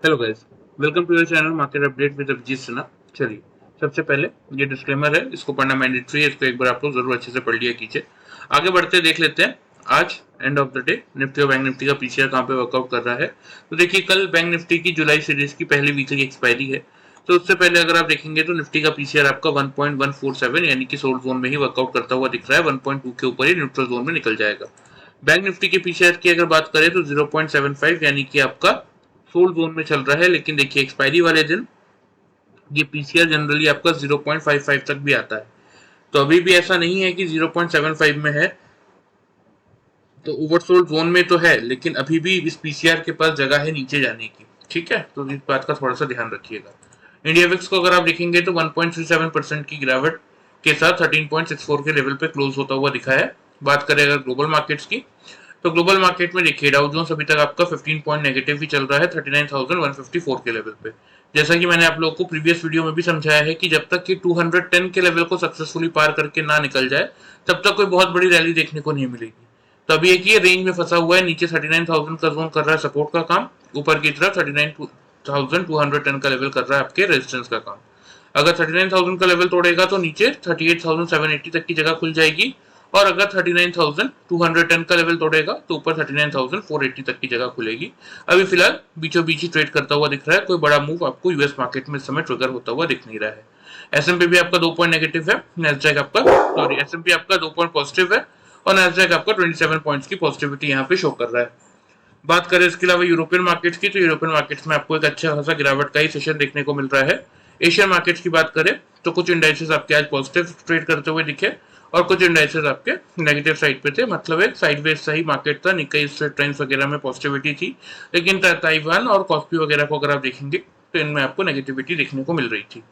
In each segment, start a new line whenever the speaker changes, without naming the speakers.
Hello guys, welcome to your channel market update with Abhijit Sinha. चलिए, सबसे पहले ये डिस्क्लेमर है, इसको पढ़ना मैंडेटरी है, इसको एक बार आप लोग जरूर अच्छे से पढ़ लिया कीजिए। आगे बढ़ते देख लेते हैं आज end of the day Nifty और बैंक निफ्टी का पीसीआर कहाँ पे वर्कआउट कर रहा है। तो देखिए, कल बैंक निफ्टी की जुलाई सीरीज की पहली वीकली एक्सपायरी है, तो उससे पहले अगर आप देखेंगे तो निफ्टी का पीसीआर आपका 1.147 यानी कि सोल्ड जोन में ही वर्कआउट करता हुआ दिख रहा है। 1.2 के ऊपर ही न्यूट्रल जोन में निकल जाएगा। बैंक निफ्टी के पीसीआर की अगर बात करें तो 0.75 यानी कि आपका सोल्ड जोन में चल रहा है, लेकिन देखिए एक्सपायरी वाले दिन ये पीसीआर जनरली आपका 0.55 तक भी आता है। तो अभी भी ऐसा नहीं है कि 0.75 में है तो ओवरसोल्ड जोन में तो है, लेकिन अभी भी इस पीसीआर के पास जगह है नीचे जाने की। ठीक है, तो इस बात का थोड़ा सा ध्यान रखिएगा। इंडिया विक्स को अगर आप देखेंगे तो 1.37% की गिरावट के साथ 13.64 के लेवल पे क्लोज होता हुआ दिखा है। बात करें अगर ग्लोबल मार्केट्स की, तो ग्लोबल मार्केट में देखिए डाउ जोन्स अभी तक आपका 15 पॉइंट नेगेटिव ही चल रहा है 39,154 के लेवल पे। जैसा कि मैंने आप लोगों को प्रीवियस वीडियो में भी समझाया है कि जब तक कि 210 के लेवल को सक्सेसफुली पार करके ना निकल जाए तब तक कोई बहुत बड़ी रैली देखने को नहीं मिलेगी। तो अभी एक ये रेंज में फंसा हुआ है, नीचे 39,000 का जोन कर रहा है सपोर्ट का काम, ऊपर की तरफ 39,210 का लेवल कर रहा है आपके रेजिस्टेंस का काम। अगर 39,000 का लेवल तोड़ेगा तो नीचे 38,780 तक की जगह खुल जाएगी, और अगर 39,210 का लेवल तोड़ेगा तो ऊपर 39,480 तक की जगह खुलेगी। अभी फिलहाल बीचों बीच ही ट्रेड करता हुआ दिख रहा है, कोई बड़ा मूव आपको यूएस मार्केट में इस समय ट्रिगर होता हुआ दिख नहीं रहा है। एसएमपी भी आपका 2 पॉइंट नेगेटिव है, नैस्डैक आपका सॉरी एसएमपी आपका 2 पॉइंट पॉजिटिव है, और नैस्डैक आपका 27 पॉइंट्स की पॉजिटिविटी यहाँ पे शो कर रहा है। बात करें इसके अलावा यूरोपियन मार्केट्स की, तो यूरोपियन मार्केट्स में आपको एक अच्छा खासा गिरावट का ही सेशन देखने को मिल रहा है। एशियन मार्केट्स की बात करें तो कुछ इंडाइसेस आपके आज पॉजिटिव ट्रेड करते हुए दिखे और कुछ इंडाइसेस आपके नेगेटिव साइड पे थे, मतलब एक साइडवेज सही मार्केट था। निकाई ट्रेंड्स वगैरह में पॉजिटिविटी थी, लेकिन ताइवान और कॉस्पी वगैरह को अगर आप देखेंगे तो इनमें आपको नेगेटिविटी देखने को मिल रही थी।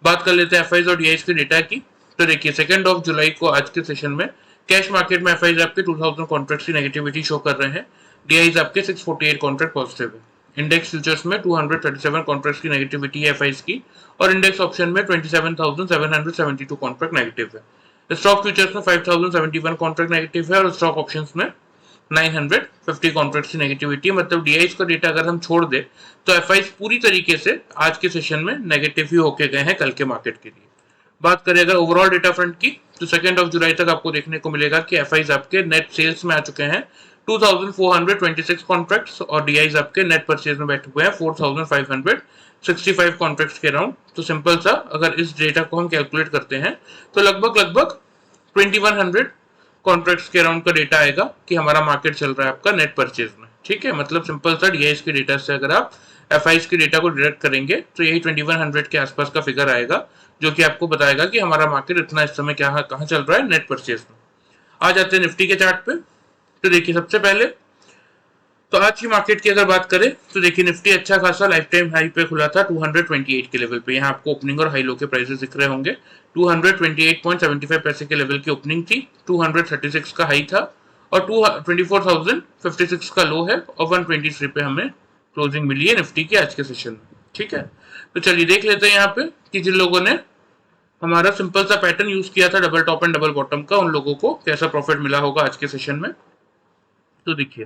बात कर लेते हैं एफआईज और डीआईज के डेटा की, तो देखिए 2 जुलाई को आज के सेशन में कैश मार्केट में एफआईज आपके 2000 कॉन्ट्रैक्ट की नेगेटिविटी शो कर रहे हैं, डीआईज आपके 648 कॉन्ट्रैक्ट पॉजिटिव है। इंडेक्स फ्यूचर्स में 237 कॉन्ट्रैक्ट्स की नेगेटिविटी है एफआईज की, और इंडेक्स ऑप्शन में 27,772 कॉन्ट्रैक्ट नेगेटिव है। स्टॉक फ्यूचर्स में 5,071 कॉन्ट्रैक्ट नेगेटिव है, और स्टॉक ऑप्शंस में 950 कॉन्ट्रैक्ट्स की नेगेटिविटी है। मतलब डीआईज का डेटा अगर हम छोड़ दे तो एफआईज पूरी तरीके से आज के सेशन में नेगेटिव ही होके गए हैं कल के मार्केट के लिए। बात करें अगर ओवरऑल डेटा फ्रंट की, तो 2 जुलाई तक आपको देखने को मिलेगा कि एफआईज आपके नेट सेल्स में आ चुके हैं 2426 कॉन्ट्रैक्ट्स, और डीआईज आपके नेट परचेज में बैठे हुए हैं 4565 कॉन्ट्रैक्ट्स के अराउंड। तो सिंपल सा अगर इस डेटा को हम कैलकुलेट करते हैं तो लगभग 2100 कॉन्ट्रैक्ट्स के अराउंड का डेटा आएगा कि हमारा मार्केट चल रहा है आपका नेट परचेज में। ठीक है, मतलब सिंपल सा डीआईज के डेटा से अगर आप एफआईज के डेटा को डिडक्ट करेंगे तो यही 2100 के आसपास का फिगर आएगा, जो कि आपको बताएगा कि हमारा मार्केट इतना इस समय कहाँ चल रहा है नेट परचेज में। आ जाते हैं निफ्टी के चार्ट पे, तो देखिए सबसे पहले तो आज की मार्केट की अगर बात करें तो देखिए निफ्टी अच्छा खासा लाइफ टाइम हाई पे खुला था 228 के लेवल पे। यहाँ आपको ओपनिंग और हाई लो के प्राइसेस दिख रहे होंगे। 228.75 पैसे के लेवल की ओपनिंग थी, 236 का हाई था, और 24,056 का लो है, और 123 पे हमें क्लोजिंग मिली है निफ्टी की आज के सेशन में। ठीक है, तो चलिए देख लेते हैं यहाँ पे कि जिन लोगों ने हमारा सिंपल सा पैटर्न यूज किया था double top and double bottom का, उन लोगों को कैसा प्रॉफिट मिला होगा आज के सेशन में। तो देखिए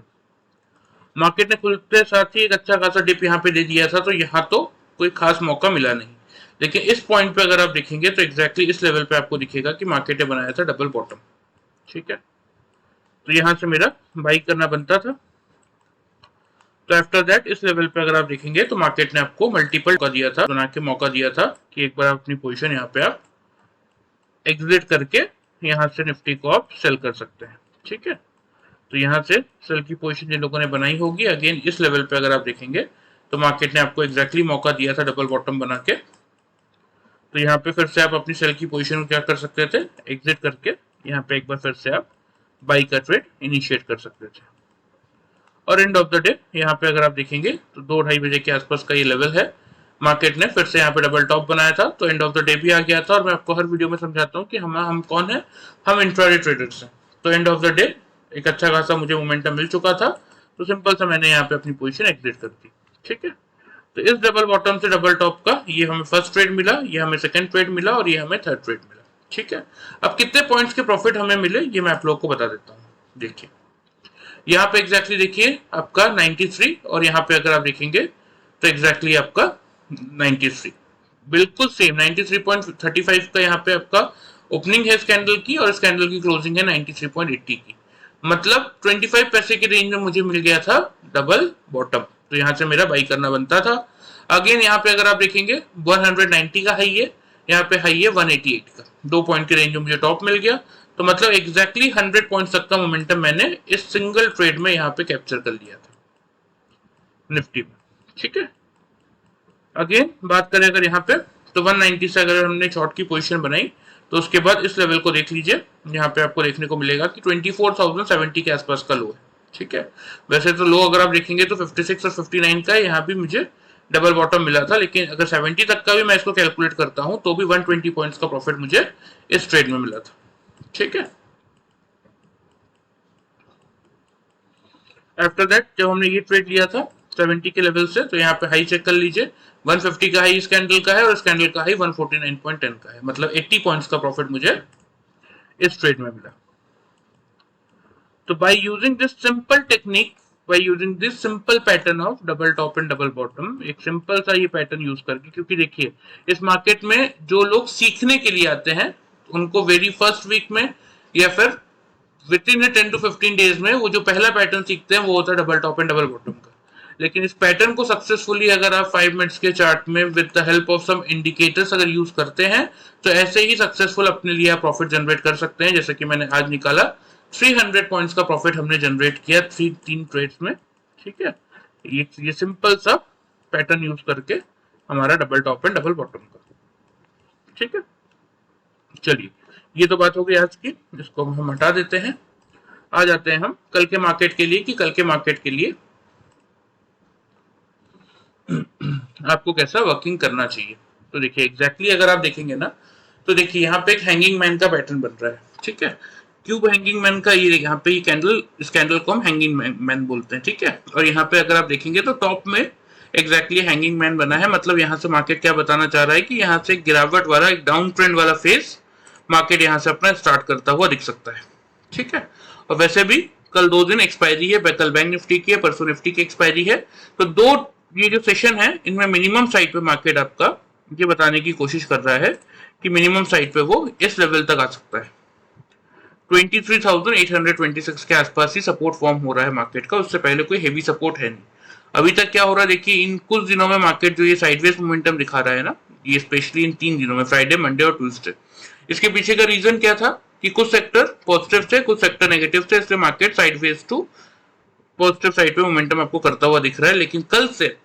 मार्केट ने खुलते साथ ही एक अच्छा खासा डिप यहाँ पे दे दिया था, तो यहाँ तो कोई खास मौका मिला नहीं, लेकिन इस पॉइंट पे अगर आप देखेंगे तो एग्जैक्टली इस लेवल पे आपको दिखेगा कि मार्केट ने बनाया था डबल बॉटम। ठीक है, तो यहाँ से मेरा बाई करना बनता था। तो आफ्टर दैट इस लेवल पे अगर आप देखेंगे तो मार्केट ने आपको मल्टीपल दिया था, बना के मौका दिया था कि एक बार अपनी पोजिशन यहाँ पे आप एग्जिट करके यहाँ से निफ्टी को आप सेल कर सकते हैं। ठीक है, तो यहाँ से सेल की पोजीशन जिन लोगों ने बनाई होगी, अगेन इस लेवल पे अगर आप देखेंगे तो मार्केट ने आपको एग्जैक्टली मौका दिया था डबल बॉटम बना के। तो यहाँ पे फिर से आप अपनी सेल की पोजीशन क्या कर सकते थे, एग्जिट करके यहाँ पे एक बार फिर से आप बाई का ट्रेड इनिशिएट कर सकते थे। और एंड ऑफ द डे यहाँ पे अगर आप देखेंगे तो 2-2:30 बजे के आसपास का ये लेवल है। मार्केट ने फिर से यहाँ पे डबल टॉप बनाया था, तो एंड ऑफ द डे भी आ गया था, और मैं आपको हर वीडियो में समझाता हूँ कि हम कौन है, हम इंट्राडे ट्रेडर्स हैं। तो एंड ऑफ द डे एक अच्छा खासा मुझे मोमेंटम मिल चुका था, तो सिंपल सा मैंने यहाँ पे अपनी पोजीशन एग्जिट कर दी। ठीक है, तो इस डबल बॉटम से डबल टॉप का ये हमें फर्स्ट ट्रेड मिला, ये हमें सेकंड ट्रेड मिला, और ये हमें थर्ड ट्रेड मिला। ठीक है, अब कितने पॉइंट्स के प्रॉफिट हमें मिले ये मैं आप लोगों को बता देता हूँ। देखिए यहाँ पे एग्जैक्टली देखिए आपका 93, और यहाँ पे अगर आप देखेंगे तो एग्जैक्टली आपका 93 बिल्कुल सेम 93.35 का यहाँ पे आपका ओपनिंग है इस कैंडल की और इस कैंडल की क्लोजिंग है 93.80 की। मतलब 25 पैसे की रेंज में मुझे मिल गया था डबल बॉटम, तो यहाँ से मेरा बाई करना बनता था। अगेन यहाँ पे अगर आप देखेंगे 190 का हाई है, यहाँ पे हाई है 188 का, 2 पॉइंट की रेंज में मुझे टॉप मिल गया। तो मतलब एग्जैक्टली 100 पॉइंट तक का मोमेंटम मैंने इस सिंगल ट्रेड में यहाँ पे कैप्चर कर लिया था निफ्टी में। ठीक है, अगेन बात करें अगर यहाँ पे तो 190 से अगर हमने शॉर्ट की पोजीशन बनाई तो उसके बाद इस लेवल को देख लीजिए, यहाँ पे आपको देखने को मिलेगा कि 24,070 के आसपास का लो है। ठीक है, वैसे तो लो अगर आप देखेंगे तो 56 और 59 का यहाँ भी मुझे डबल बॉटम मिला था, लेकिन अगर 70 तक का भी मैं इसको कैलकुलेट करता हूँ तो भी 120 पॉइंट्स का प्रॉफिट मुझे इस ट्रेड में मिला था। ठीक है, आफ्टर दैट जब हमने ये ट्रेड लिया था 70 के लेवल से, तो यहाँ पे हाई चेक कर लीजिए, 150 का हाई इस कैंडल का है और इस कैंडल का हाई 149.10 का है, मतलब 80 पॉइंट्स का प्रॉफिट मुझे इस ट्रेड में मिला। तो by using this simple technique, by using this simple pattern of double top and double bottom, एक सिंपल सा ये पैटर्न यूज करके, क्योंकि देखिए इस मार्केट में जो लोग सीखने के लिए आते हैं उनको वेरी फर्स्ट वीक में या फिर विद इन 10 to 15 डेज में वो जो पहला पैटर्न सीखते हैं वो होता है double top and double bottom का। लेकिन इस पैटर्न को सक्सेसफुली अगर आप 5 मिनट्स के चार्ट में with the help of some indicators अगर यूज करते हैं तो ऐसे ही सक्सेसफुल अपने लिए आप प्रॉफिट जनरेट कर सकते हैं, जैसे कि मैंने आज निकाला 300 पॉइंट्स का प्रॉफिट हमने जनरेट किया 3 ट्रेड्स में। ठीक है, ये सिंपल सा पैटर्न यूज करके हमारा double top and double bottom का। ठीक है, चलिए ये तो बात हो गई आज की, इसको हम हटा देते हैं। आ जाते हैं हम कल के मार्केट के लिए कि कल के मार्केट के लिए आपको कैसा वर्किंग करना चाहिए। तो देखिए एग्जैक्टली अगर आप देखेंगे ना तो देखिए यहाँ पे एक हैंगिंग मैन का पैटर्न बन रहा है। ठीक है, क्यूब हैंगिंग मैन का ये यहाँ पे ये कैंडल, इस कैंडल को हम हैंगिंग मैन बोलते हैं। ठीक है, और यहाँ पे अगर आप देखेंगे तो टॉप में एग्जैक्टली हैंगिंग मैन बना है, मतलब यहाँ से मार्केट क्या बताना चाह रहा है कि यहाँ से एक गिरावट वाला, एक डाउन ट्रेंड वाला फेज मार्केट यहाँ से अपना स्टार्ट करता हुआ दिख सकता है। ठीक है, और वैसे भी कल 2 दिन एक्सपायरी है, कल बैंक निफ्टी की है, परसों निफ्टी की एक्सपायरी है, तो 2 ये जो सेशन है इनमें मिनिमम साइड पे मार्केट आपका ये बताने की कोशिश कर रहा है कि मिनिमम साइड पे वो इस लेवल तक आ सकता है। 23,826 के आसपास ही सपोर्ट फॉर्म हो रहा है मार्केट का, उससे पहले कोई हेवी सपोर्ट है नहीं। अभी तक क्या हो रहा है देखिए, इन कुछ दिनों में मार्केट जो ये साइडवेज मोमेंटम दिखा रहा है ना, ये स्पेशली इन 3 दिनों में फ्राइडे, मंडे और ट्यूसडे, इसके पीछे का रीजन क्या था कि कुछ सेक्टर पॉजिटिव थे, कुछ सेक्टर नेगेटिव थे, इसलिए market sideways to positive side पे मोमेंटम आपको करता हुआ दिख रहा है। लेकिन कल से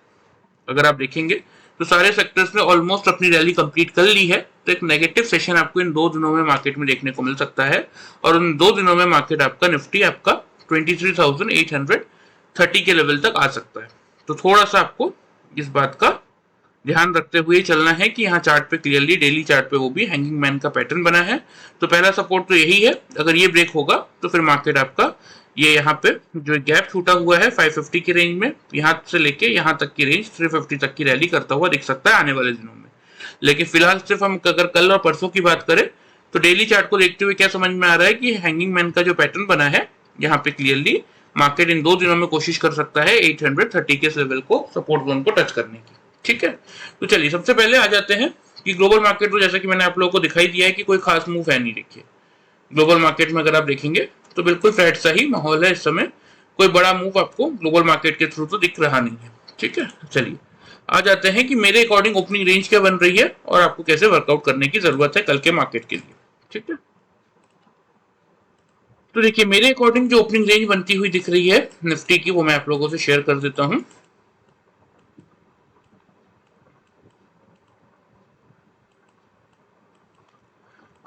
अगर आप देखेंगे तो सारे सेक्टर्स ने ऑलमोस्ट अपनी रैली कंप्लीट कर ली है, तो एक नेगेटिव सेशन आपको इन 2 दिनों में मार्केट में देखने को मिल सकता है, और उन 2 दिनों में मार्केट आपका निफ्टी आपका 23,830 के लेवल तक आ सकता है। तो थोड़ा सा आपको इस बात का ध्यान रखते हुए चलना है कि यहाँ चार्ट पे क्लियरली डेली चार्ट पे वो भी हैंगिंग मैन का पैटर्न बना है। तो पहला सपोर्ट तो यही है, अगर ये ब्रेक होगा तो फिर मार्केट आपका ये यहाँ पे जो गैप छूटा हुआ है 550 की रेंज में, यहाँ से लेके यहाँ तक की रेंज 350 तक की रैली करता हुआ दिख सकता है आने वाले दिनों में। लेकिन फिलहाल सिर्फ हम अगर कल और परसों की बात करें तो डेली चार्ट को देखते हुए क्या समझ में आ रहा है कि हैंगिंग मैन का जो पैटर्न बना है यहाँ पे क्लियरली मार्केट इन 2 दिनों में कोशिश कर सकता है 830 के लेवल को, सपोर्ट जोन को टच करने की। ठीक है, तो चलिए सबसे पहले आ जाते हैं कि ग्लोबल मार्केट, तो जैसा कि मैंने आप लोगों को दिखाई दिया है कि कोई खास मूव है नहीं। देखिए ग्लोबल मार्केट में अगर आप देखेंगे तो बिल्कुल फ्लैट सा ही माहौल है इस समय, कोई बड़ा मूव आपको ग्लोबल मार्केट के थ्रू तो दिख रहा नहीं है। ठीक है, चलिए आ जाते हैं कि मेरे अकॉर्डिंग ओपनिंग रेंज क्या बन रही है और आपको कैसे वर्कआउट करने की जरूरत है कल के मार्केट के लिए। ठीक है, तो देखिए मेरे अकॉर्डिंग जो ओपनिंग रेंज बनती हुई दिख रही है निफ्टी की, वो मैं आप लोगों से शेयर कर देता हूं।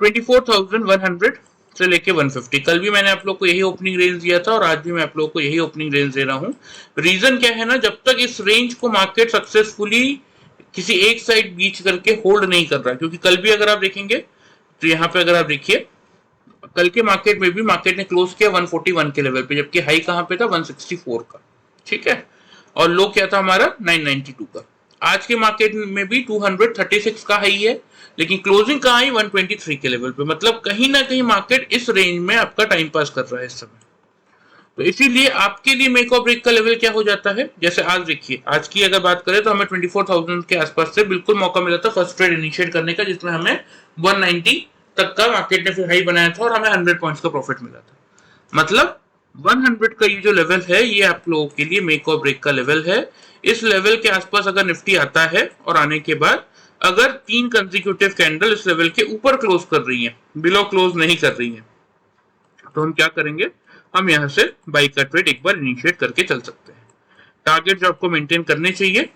$24,100 से लेके 150, कल भी मैंने आप लोग को यही ओपनिंग रेंज दिया था और आज भी मैं आप लोग को यही ओपनिंग रेंज दे रहा हूं। रीजन क्या है ना, जब तक इस रेंज को मार्केट सक्सेसफुली किसी एक साइड बीच करके होल्ड नहीं कर रहा, क्योंकि कल भी अगर आप देखेंगे तो यहाँ पे अगर आप देखिए कल के मार्केट में भी मार्केट ने क्लोज किया 141 के लेवल पे, जबकि हाई कहां पे था 164 का। ठीक है, और लो क्या था हमारा 992 का। आज के मार्केट में भी 236 का हाई है, लेकिन क्लोजिंग कहां आई 123 के लेवल पे, मतलब कहीं ना कहीं मार्केट इस रेंज में आपका टाइम पास कर रहा है इस समय। तो इसीलिए आपके लिए मेक और ब्रेक का लेवल क्या हो जाता है, जैसे आज देखिए, आज की अगर बात करें तो हमें 24,000 के आसपास से बिल्कुल मौका मिला था फर्स्ट ट्रेड इनिशिएट करने का, जिसमें हमें 190 तक का मार्केट ने फिर हाई बनाया था और हमें 100 पॉइंट्स का प्रॉफिट मिला था। मतलब 100 का ये जो लेवल है ये आप लोगों के लिए मेक और ब्रेक का लेवल है। इस लेवल के आसपास अगर निफ्टी आता है और आने के बाद अगर 3 कंसेक्यूटिव कैंडल इस लेवल के ऊपर क्लोज कर रही है, बिलो क्लोज नहीं कर रही है, तो हम क्या करेंगे, हम यहां से बाई का ट्रेड एक बार इनिशिएट करके चल सकते हैं। टारगेट जो आपको मेंटेन करने चाहिए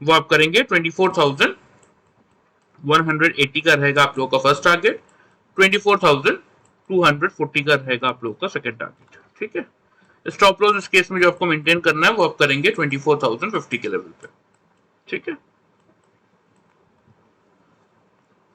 वो आप करेंगे 24,180 का रहेगा आप लोगों का फर्स्ट टारगेट, 24,240 का रहेगा आप लोगों का सेकंड टारगेट। ठीक है, स्टॉप लॉस इस केस में जो आपको मेंटेन करना है वो आप करेंगे 24,050 के लेवल पे। ठीक है,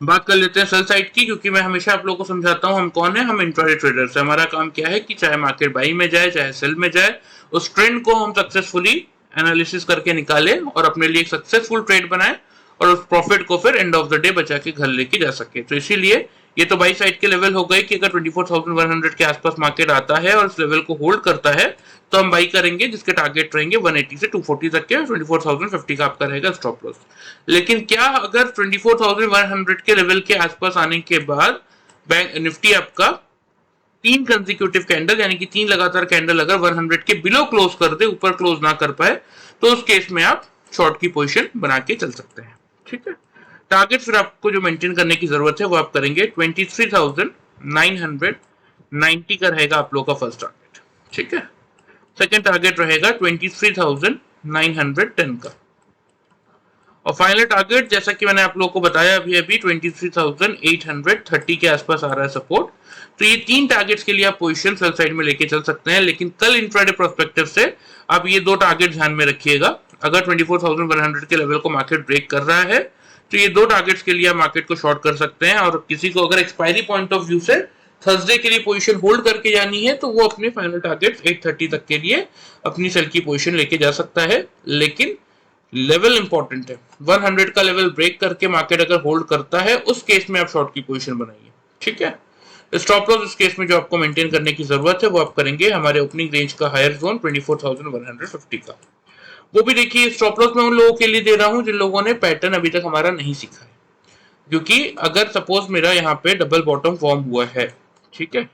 बात कर लेते हैं सेल साइड की, क्योंकि मैं हमेशा आप लोगों को समझाता हूं हम कौन है, हम इंट्राडे ट्रेडर्स है। हमारा काम क्या है कि चाहे मार्केट बाई में जाए चाहे सेल में जाए, उस ट्रेंड को हम सक्सेसफुली एनालिसिस करके निकालें और अपने लिए एक सक्सेसफुल ट्रेड बनाए और उस प्रॉफिट को फिर एंड ऑफ द डे बचा के घर लेके जा सके। तो इसीलिए ये तो बाई साइड के लेवल हो गए कि अगर 24,100 के आसपास मार्केट आता है और इस लेवल को होल्ड करता है तो हम बाई करेंगे, जिसके टारगेट रहेंगे 180 से 240 तक के, 24,050 का आपका रहेगा स्टॉप लॉस। लेकिन क्या अगर 24,100 के लेवल के आसपास आने के बाद बैंक निफ्टी आपका 3 कंसेक्यूटिव कैंडल यानी कि 3 लगातार कैंडल अगर 100 के बिलो क्लोज कर दे, ऊपर क्लोज ना कर पाए, तो उस केस में आप शॉर्ट की पोजीशन बना के चल सकते हैं। ठीक है, टारगेट फिर आपको जो मेंटेन करने की जरूरत है वो आप करेंगे 23,990 का रहेगा आप लोग का फर्स्ट टारगेट। ठीक है, सेकेंड टारगेट रहेगा 23,910 का, और फाइनल टारगेट जैसा कि मैंने आप लोगों को बताया अभी अभी 23,830 के आसपास आ रहा है सपोर्ट। तो ये 3 टारगेट्स के लिए आप पोजीशन सेल साइड में लेके चल सकते हैं। लेकिन कल इंट्राडे प्रोस्पेक्टिव से आप ये 2 टारगेट ध्यान में रखिएगा। अगर 24,100 के लेवल को मार्केट ब्रेक कर रहा है तो ये 2 टारगेट्स के लिए आप मार्केट को शॉर्ट कर सकते हैं, और किसी को अगर एक्सपायरी पॉइंट ऑफ व्यू से थर्सडे के लिए पोजीशन होल्ड करके जानी है तो वो अपने फाइनल टारगेट 830 तक के लिए अपनी सेल की पोजीशन लेके जा सकता है। लेकिन लेवल इंपॉर्टेंट है, 100 का लेवल ब्रेक करके मार्केट अगर होल्ड करता है उस केस में आप शॉर्ट की पोजीशन बनाइए। ठीक है, स्टॉप लॉस इस केस में जो आपको मेंटेन करने की जरूरत है वो आप करेंगे हमारे ओपनिंग रेंज का हायर जोन 24,150 का। वो भी देखिए, स्टॉप लॉस मैं उन लोगों के लिए दे रहा हूं जिन लोगों ने पैटर्न अभी तक हमारा नहीं सीखा है। क्योंकि अगर सपोज मेरा यहाँ पे डबल बॉटम फॉर्म हुआ है, ठीक है,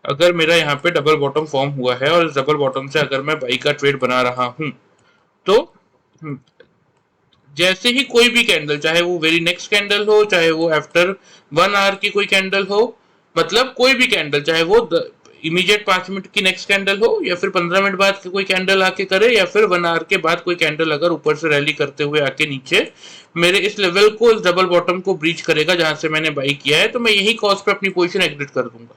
अगर मेरा यहाँ पे डबल बॉटम फॉर्म हुआ है और इस डबल बॉटम से अगर मैं बाई का ट्रेड बना रहा हूं, तो जैसे ही कोई भी कैंडल, चाहे वो वेरी नेक्स्ट कैंडल हो, चाहे वो आफ्टर 1 आवर की कोई कैंडल हो, मतलब कोई भी कैंडल, चाहे वो इमीडिएट 5 मिनट की नेक्स्ट कैंडल हो या फिर 15 मिनट बाद कोई कैंडल आके करे या फिर 1 आवर के बाद कोई कैंडल अगर ऊपर से रैली करते हुए आके नीचे मेरे इस लेवल को, इस डबल बॉटम को ब्रीच करेगा जहां से मैंने बाई किया है, तो मैं यही कॉस्ट पे अपनी पोजीशन एग्जिट कर दूंगा।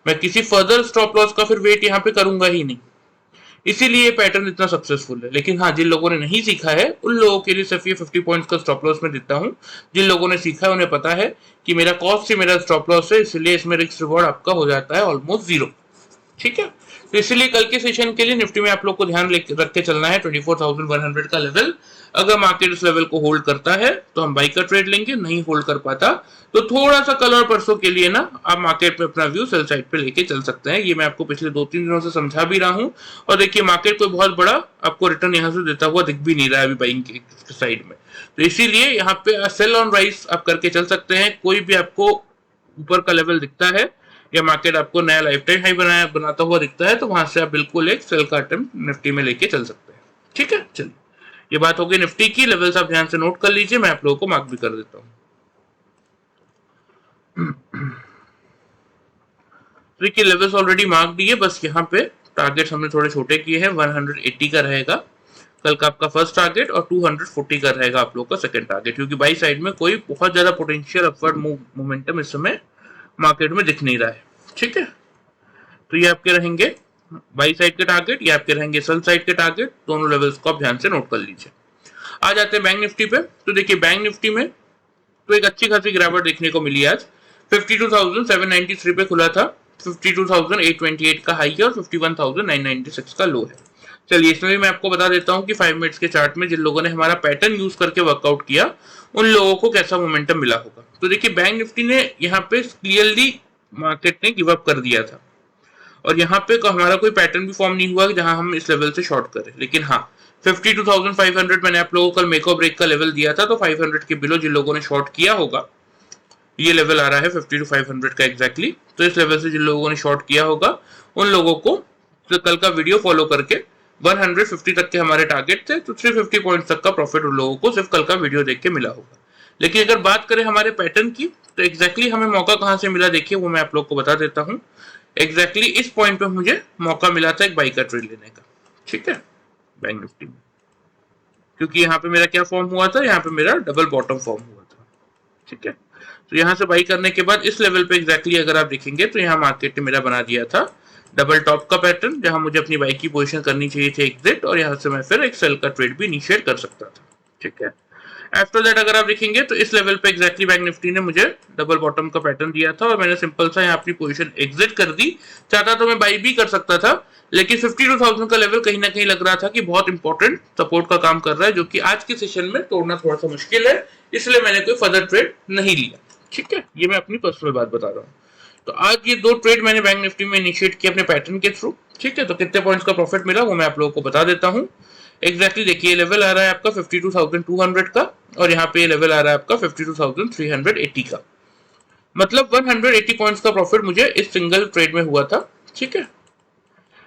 मैं किसी फर्दर स्टॉप लॉस का फिर वेट यहाँ पे करूंगा ही नहीं। इसीलिए पैटर्न इतना सक्सेसफुल है। लेकिन हाँ, जिन लोगों ने नहीं सीखा है उन लोगों के लिए सिर्फ ये 50 पॉइंट्स का स्टॉप लॉस में देता हूँ। जिन लोगों ने सीखा है उन्हें पता है कि मेरा कॉस्ट से मेरा स्टॉप लॉस है, इसलिए इसमें रिस्क रिवॉर्ड आपका हो जाता है ऑलमोस्ट 0। ठीक है, तो इसलिए कल के सेशन के लिए निफ्टी में आप लोग को ध्यान रख के चलना है 24,100 का लेवल। अगर मार्केट इस लेवल को होल्ड करता है तो हम बाई का ट्रेड लेंगे, नहीं होल्ड कर पाता तो थोड़ा सा कल और परसों के लिए ना आप मार्केट में अपना व्यू सेल साइड पे लेके चल सकते हैं। ये मैं आपको पिछले 2-3 दिनों से समझा भी रहा हूं, और देखिए मार्केट कोई बहुत बड़ा आपको रिटर्न यहाँ से देता हुआ दिख भी नहीं रहा है अभी बाइंग के साइड में। तो इसीलिए यहाँ पे सेल ऑन राइस आप करके चल सकते हैं। कोई भी आपको ऊपर का लेवल दिखता है या मार्केट आपको नया लाइफ टाइम हाई बनाता हुआ दिखता है तो वहां से आप बिल्कुल एक सेल का अटेम्प्ट निफ्टी में लेके चल सकते हैं। ठीक है, चलिए ये बात हो गई निफ्टी की। लेवल्स आप ध्यान से नोट कर लीजिए, मैं आप लोगों को मार्क भी कर देता हूं। देखिए लेवल्स ऑलरेडी मार्क दिए, बस यहाँ पे टारगेट हमने थोड़े छोटे किए हैं। 180 का रहेगा कल का आपका फर्स्ट टारगेट और 240 का रहेगा आप लोग का सेकंड टारगेट, क्योंकि बाई साइड में कोई बहुत ज्यादा पोटेंशियल अपवर्ड मोमेंटम इस समय मार्केट में दिख नहीं रहा है। ठीक है, तो ये आपके रहेंगे बाई साइड के टारगेट, ये आपके रहेंगे सेल साइड के टारगेट। दोनों लेवल्स को आप ध्यान से नोट कर लीजिए। आ जाते हैं बैंक निफ्टी पे। तो देखिए बैंक निफ्टी में तो एक अच्छी खासी गिरावट देखने को मिली आज। 52,793 पे खुला था, 52,828 का हाई है और 51,996 का लो है। चलिए इसमें भी मैं आपको बता देता हूं कि 5 मिनट्स के चार्ट में जिन लोगों ने हमारा पैटर्न यूज करके वर्कआउट किया उन लोगों को कैसा मोमेंटम मिला होगा। तो देखिए बैंक निफ्टी ने यहाँ पे क्लियरली मार्केट ने गिव अप कर दिया था और यहाँ पे हमारा कोई पैटर्न भी फॉर्म नहीं हुआ जहां हम इस लेवल से शॉर्ट करें। लेकिन हाँ, 52,500 मैंने आप लोगों को कल मेक और ब्रेक का लेवल दिया था, तो 500 के बिलो जिन लोगों ने शॉर्ट किया होगा, ये लेवल आ रहा है 52,500 का एग्जैक्टली, तो इस लेवल से जिन लोगों ने शॉर्ट किया होगा उन लोगों को तो कल का वीडियो फॉलो करके 150 तक के हमारे टारगेट थे, तो 350 पॉइंट तक का प्रॉफिट उन लोगों को सिर्फ कल का वीडियो देख के मिला होगा। लेकिन अगर बात करें हमारे पैटर्न की, तो एग्जैक्टली हमें मौका कहां से मिला देखिए, वो मैं आप लोग को बता देता हूं। एग्जैक्टली इस पॉइंट पे मुझे मौका मिला था एक बाई का ट्रेड लेने का, ठीक है, बैंक निफ्टी में, क्योंकि यहाँ पे मेरा क्या फॉर्म हुआ था, यहाँ पे मेरा डबल बॉटम फॉर्म हुआ था, ठीक है। तो यहाँ से बाई करने के बाद इस लेवल पे एग्जैक्टली अगर आप देखेंगे तो यहाँ मार्केट ने मेरा बना दिया था डबल टॉप का पैटर्न, जहां मुझे अपनी बाई की पोजीशन करनी चाहिए थी एग्जिट, और यहाँ से मैं फिर एक सेल का ट्रेड भी इनिशिएट कर सकता था, ठीक है। आफ्टर दैट अगर आप देखेंगे तो इस लेवल पे एग्जैक्टली बैंक निफ्टी ने मुझे डबल बॉटम का पैटर्न दिया था और मैंने सिंपल सा यहाँ अपनी पोजीशन एग्जिट कर दी। चाहता तो मैं बाई भी कर सकता था, लेकिन 52,000 का लेवल कहीं ना कहीं लग रहा था कि बहुत इंपॉर्टेंट सपोर्ट का काम कर रहा है, जो कि आज के सेशन में तोड़ना थोड़ा सा मुश्किल है, इसलिए मैंने कोई फर्दर ट्रेड नहीं लिया, ठीक है। ये मैं अपनी पर्सनल बात बता रहा हूँ। तो आज ये दो ट्रेड मैंने बैंक निफ्टी में इनिशिएट किया अपने पैटर्न के थ्रू, ठीक है। तो कितने पॉइंट्स का प्रॉफिट मिला वो मैं आप लोगों को बता देता हूँ। एग्जैक्टली देखिए, लेवल आ रहा है आपका 52,200 का, और यहाँ पे लेवल आ रहा है आपका 52,380 का, मतलब 180 पॉइंट्स का प्रॉफिट मुझे इस सिंगल ट्रेड में हुआ था, ठीक है।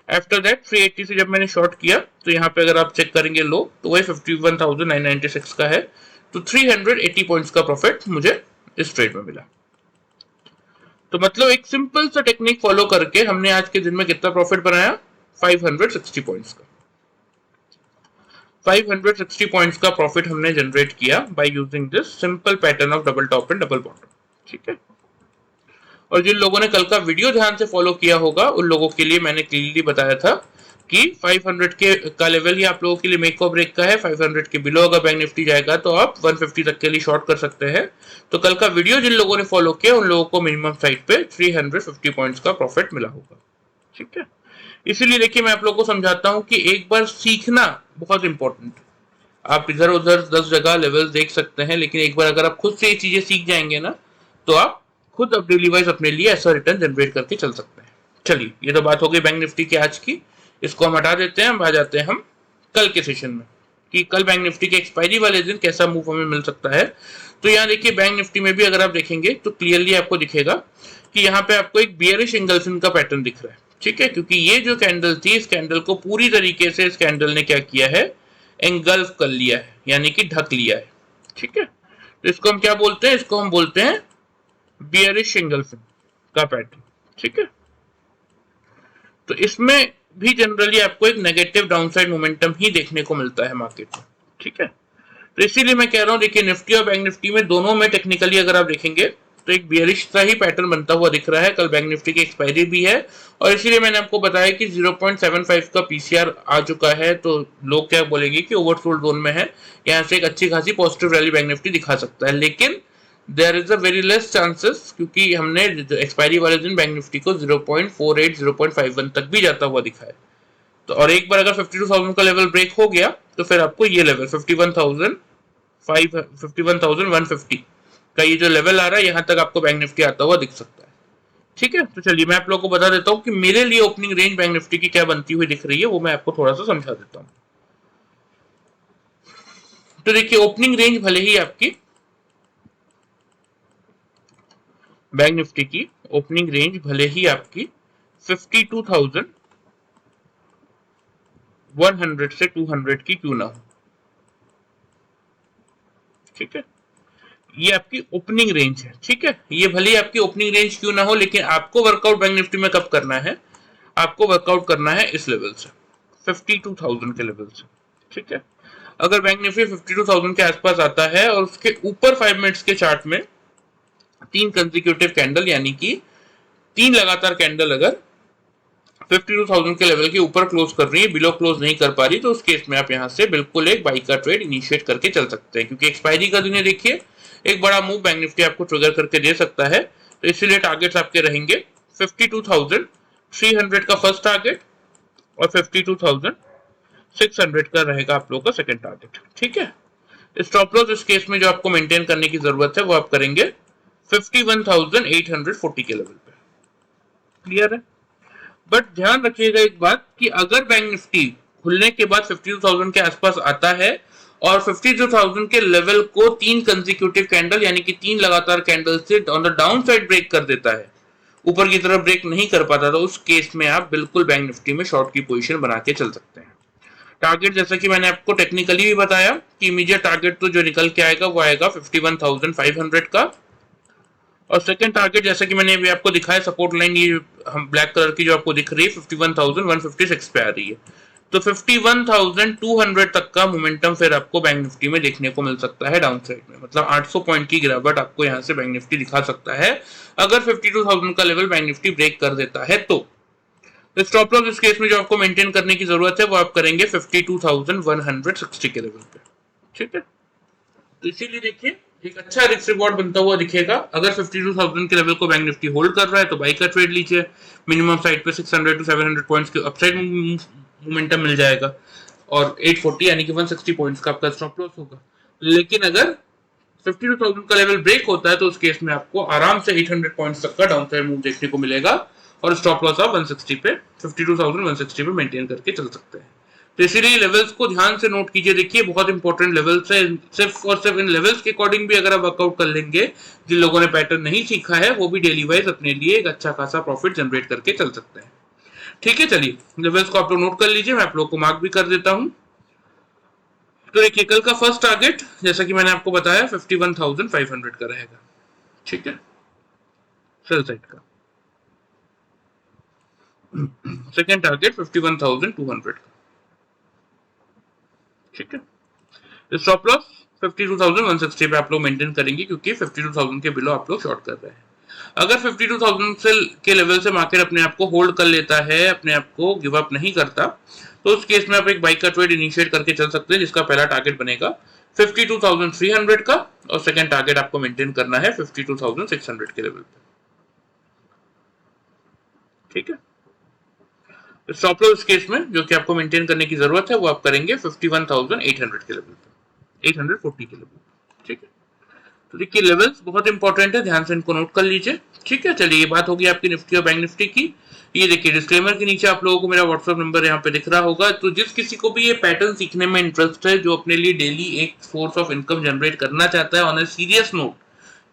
आफ्टर दैट 380 से जब मैंने शॉर्ट किया, तो यहाँ पे अगर आप चेक करेंगे लो, तो वही 51,996 का है, तो 380 पॉइंट्स का प्रॉफिट मुझे इस ट्रेड में मिला। तो मतलब एक सिंपल सा टेक्निक फॉलो करके हमने आज के दिन में कितना प्रॉफिट बनाया, 560 पॉइंट्स का। 560 पॉइंट्स का प्रॉफिट हमने जनरेट किया by using this simple pattern of double top and double bottom, ठीक है। और जिन लोगों ने कल का वीडियो ध्यान से फॉलो किया होगा उन लोगों के लिए मैंने क्लियरली बताया था कि 500 के का लेवल ही आप लोगों के लिए मेक और ब्रेक का है। 500 के बिलो अगर बैंक निफ्टी जाएगा तो आप 150 तक के लिए शॉर्ट कर सकते हैं। तो कल का वीडियो जिन लोगों ने फॉलो किया उन लोगों को मिनिमम साइड पे 350 पॉइंट्स का प्रॉफिट मिला होगा, ठीक है। इसीलिए देखिए, मैं आप लोगों को समझाता हूं कि एक बार सीखना बहुत इंपॉर्टेंट। आप इधर उधर 10 जगह लेवल देख सकते हैं, लेकिन एक बार अगर आप खुद से ये चीजें सीख जाएंगे ना, तो आप खुद अब डेली वाइज अपने लिए ऐसा रिटर्न जनरेट करके चल सकते हैं। चलिए, ये तो बात हो गई बैंक निफ्टी की आज की, इसको हम हटा देते हैं। अब आ जाते हैं हम कल के सेशन में कि कल बैंक निफ्टी के एक्सपायरी वाले दिन कैसा मूव हमें मिल सकता है। तो यहाँ देखिए, बैंक निफ्टी में भी अगर आप देखेंगे तो क्लियरली आपको दिखेगा कि यहाँ पे आपको एक बियरिश एंगल्फिन का पैटर्न दिख रहा है, ठीक है, क्योंकि ये जो कैंडल थी, इस कैंडल को पूरी तरीके से इस कैंडल ने क्या किया है, एंगल्फ कर लिया है, यानी कि ढक लिया है, ठीक है। तो इसको हम क्या बोलते हैं, इसको हम बोलते हैं बियरिश एंगल्फिन का पैटर्न, ठीक है। तो इसमें भी जनरली आपको एक नेगेटिव डाउनसाइड मोमेंटम ही देखने को मिलता है मार्केट में, ठीक है। तो इसीलिए मैं कह रहा हूं, देखिए निफ्टी और बैंक निफ्टी में दोनों में टेक्निकली अगर आप देखेंगे तो एक बियरिश सा ही पैटर्न बनता हुआ दिख रहा है। कल बैंक निफ्टी की एक्सपायरी भी है और इसीलिए मैंने आपको बताया कि 0.75 का पीसीआर आ चुका है, तो लोग क्या बोलेंगे कि ओवरसोल्ड जोन में है, यहाँ से एक अच्छी खासी पॉजिटिव रैली बैंक निफ्टी दिखा सकता है। लेकिन there is a very less chances, क्योंकि हमने एक्सपायरी वाले दिन बैंक निफ्टी को 0.48 0.51 तक भी जाता हुआ दिखा है। तो और एक बार अगर 52,000 का लेवल ब्रेक हो गया तो फिर आपको ये लेवल 51,150 का ये जो लेवल आ रहा है, यहां तक आपको बैंक निफ्टी आता हुआ दिख सकता है, ठीक है। तो चलिए, मैं आप लोगों को बता देता हूं कि मेरे लिए ओपनिंग रेंज बैंक निफ्टी की क्या बनती हुई दिख रही है, वो मैं आपको थोड़ा सा समझा देता हूं। तो देखिए, ओपनिंग रेंज भले ही आपकी बैंक निफ्टी की ओपनिंग रेंज भले ही आपकी 52,100 से 200 की क्यों ना हो, ठीक है, ये आपकी ओपनिंग रेंज है, ठीक है। ये भले ही आपकी ओपनिंग रेंज क्यों ना हो, लेकिन आपको वर्कआउट बैंक निफ्टी में कब करना है, आपको वर्कआउट करना है इस लेवल से, 52,000 के लेवल से, ठीक है। अगर बैंक निफ्टी 52,000 के आसपास आता है और उसके ऊपर 5 मिनट्स के चार्ट में 3 कंसेक्यूटिव कैंडल, यानी कि 3 लगातार कैंडल अगर 52,000 के लेवल के ऊपर क्लोज कर रही है, बिलो क्लोज नहीं कर पा रही, तो उस केस में आप यहां से बिल्कुल एक बाई का ट्रेड इनिशिएट करके चल सकते हैं, क्योंकि एक्सपायरी का दिन है। देखिए, एक बड़ा मूव बैंक निफ्टी आपको ट्रिगर करके दे सकता है, तो इसीलिए टारगेट्स आपके रहेंगे 52,300 का फर्स्ट टारगेट और 52,600 का रहेगा आप लोगों का सेकंड टारगेट, ठीक है। स्टॉप लॉस इस केस में जो आपको मेंटेन करने की जरूरत है वो आप करेंगे 51,840 के लेवल पे, क्लियर है। बट ध्यान रखिएगा एक बात कि अगर बैंक निफ्टी खुलने के बाद 52,000 के आसपास आता है और 52,000 के लेवल को 3 कंसेक्यूटिव कैंडल यानी कि 3 लगातार कैंडल से on the down side break कर देता है, ऊपर की तरफ ब्रेक नहीं कर पाता, तो उस केस में आप बिल्कुल बैंक निफ्टी में शॉर्ट की पोजीशन बना के चल सकते हैं। टारगेट जैसा कि मैंने आपको टेक्निकली भी बताया कि इमीडिएट टारगेट तो जो निकल के आएगा वो आएगा 51,500 का, और सेकंड टारगेट जैसा कि मैंने अभी आपको दिखाया सपोर्ट लाइन, ये हम ब्लैक कलर की जो आपको दिख रही है 51,156 पे आ रही है, तो 51,200 तक का मोमेंटम फिर आपको बैंक निफ्टी में देखने को मिल सकता है डाउन साइड में, मतलब 800 पॉइंट की गिरावट आपको यहाँ से बैंक निफ्टी दिखा सकता है अगर 52,000 का लेवल बैंक निफ्टी ब्रेक कर देता है। तो स्टॉप लॉस इस केस में जो आपको मेंटेन करने की जरूरत है वो आप करेंगे 52,160 के लेवल पे, ठीक है। तो इसीलिए देखिए एक अच्छा रिस्क रिवॉर्ड बनता हुआ दिखेगा। अगर 52,000 के लेवल को बैंक निफ्टी होल्ड कर रहा है तो बाई का ट्रेड लीजिए, मिनिमम साइड पे 600 to 700 पॉइंट्स के अपसाइड मोमेंटम मिल जाएगा और 840 यानी कि 160 पॉइंट्स का आपका स्टॉप लॉस होगा। लेकिन अगर 52,000 का लेवल ब्रेक होता है तो उस केस में आपको आराम से 800 पॉइंट्स तक का डाउन साइड मूव देखने को मिलेगा और स्टॉप लॉस आप 160 पे 52,160 पे मेंटेन करके चल सकते हैं। तो इसीलिए लेवल्स को ध्यान से नोट कीजिए, देखिए बहुत इंपॉर्टेंट लेवल्स है, सिर्फ और सिर्फ इन लेवल्स के अकॉर्डिंग भी अगर आप वर्कआउट कर लेंगे, जिन लोगों ने पैटर्न नहीं सीखा है वो भी डेली वाइज अपने लिए एक अच्छा खासा प्रॉफिट जनरेट करके चल सकते हैं, ठीक है। चलिए लेवल्स को आप लोग नोट कर लीजिए, मैं आप लोग को मार्क भी कर देता हूं। तो देखिए कल का फर्स्ट टारगेट जैसा कि मैंने आपको बताया 51,500 का रहेगा, ठीक है, सेल साइड का। सेकेंड टारगेट 51,200 का, ठीक है। स्टॉप लॉस 52,160 पे आप लोग मेंटेन करेंगे क्योंकि 52,000 के बिलो आप लोग शॉर्ट कर रहे हैं। अगर 52,000 से के लेवल से मार्केट अपने आप को होल्ड कर लेता है, अपने आप को गिव अप नहीं करता, तो उस केस में आप एक बाई का ट्रेड इनिशिएट करके चल सकते हैं, जिसका पहला टारगेट बनेगा 52,300 का और सेकंड टारगेट आपको मेंटेन करना है 52,600 के लेवल पे, ठीक है। स्टॉप लॉस केस में जो कि आपको मेंटेन करने की जरूरत है वो आप करेंगे 51,800 के लेवल पे, 840 के लेवल पे, ठीक है। तो देखिए लेवल्स बहुत इंपॉर्टेंट है, ध्यान से इनको नोट कर लीजिए, ठीक है। चलिए ये बात होगी आपकी निफ्टी और बैंक निफ्टी की। ये देखिए डिस्क्लेमर के नीचे आप लोगों को मेरा व्हाट्सएप नंबर यहाँ पे दिख रहा होगा, तो जिस किसी को भी ये पैटर्न सीखने में इंटरेस्ट है, जो अपने लिए डेली एक सोर्स ऑफ इनकम जनरेट करना चाहता है ऑन ए सीरियस नोट,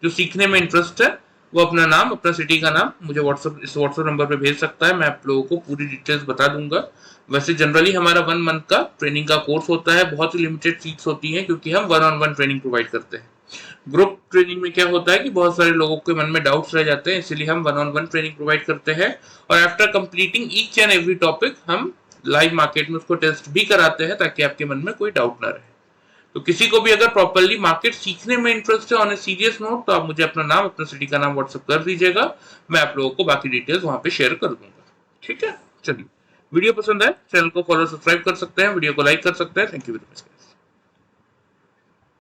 जो सीखने में इंटरेस्ट है, वो अपना नाम, अपना सिटी का नाम मुझे इस व्हाट्सएप नंबर पे भेज सकता है, मैं आप लोगों को पूरी डिटेल्स बता दूंगा। वैसे जनरली हमारा 1 मंथ का ट्रेनिंग का कोर्स होता है, बहुत ही लिमिटेड सीट्स होती हैं क्योंकि हम 1-on-1 ट्रेनिंग प्रोवाइड करते हैं। ग्रुप ट्रेनिंग में क्या होता है कि बहुत सारे लोगों के मन में डाउट्स रह जाते हैं, इसलिए हम 1-on-1 ट्रेनिंग प्रोवाइड करते हैं और after completing each and every topic हम लाइव मार्केट में उसको टेस्ट भी कराते हैं ताकि आपके मन में कोई डाउट ना रहे। तो किसी को भी अगर प्रॉपर्ली मार्केट सीखने में इंटरेस्ट है ऑन ए सीरियस नोट, तो आप मुझे अपना नाम, अपना सिटी का नाम व्हाट्सएप कर दीजिएगा, मैं आप लोगों को बाकी डिटेल्स वहां पे शेयर कर दूंगा, ठीक है। चलिए वीडियो पसंद आए चैनल को फॉलो सब्सक्राइब कर सकते हैं, वीडियो को लाइक कर सकते हैं। Thank you very much.